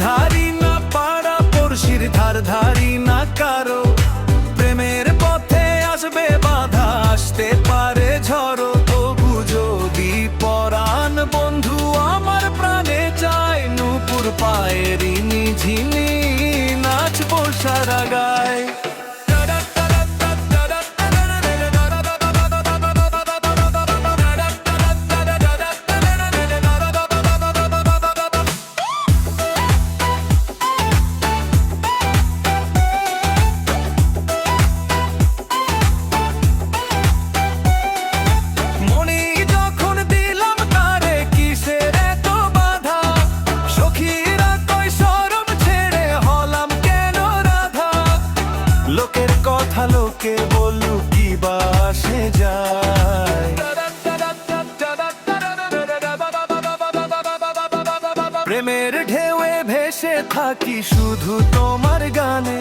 ধারি না পাড়া পড়শির ধারি না কারো, প্রেমের পথে আসবে বাধা, আসতে পারে ঝড়ো। তবু যদি পরাণ বন্ধু আমার প্রাণে চায়, নূপুর পায়ের ঝিনি নাচবো সারা গায়। লোকের কথা লোকে বলু কি বাসে যায়, প্রেমের ঢেউয়ে ভেসে থাকি শুধু তোমার গানে।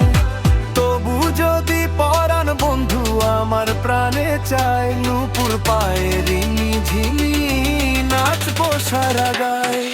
তবু যদি পরাণ বন্ধু আমার প্রাণে চায়, নূপুর পায়ের ঝিনি নাচবো সারা গায়।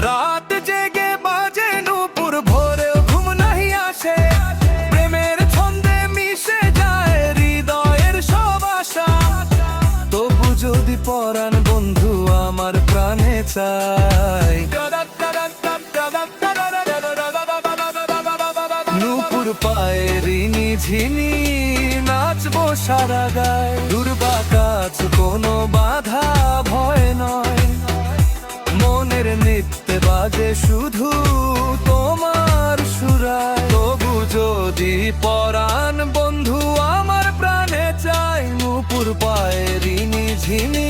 রাত জেগে বাজে নূপুর, ভোরেও ঘুম নাহি আসে, প্রেমের ছন্দে মিশে যায় হৃদয়ের সব আশা। তবু যদি পরাণ বন্ধু আমার প্রাণে চায়, নূপুর পায়ের ঝিনি নাচবো সারা গায়। দুর্বাকাছ কোনো বাধা ভয় নয়, মনের নৃত্যে বাজে শুধু তোমার সুরায়। তবু যদি পরাণ বন্ধু আমার প্রাণে চায়, নূপুর পায়ের ঝিনি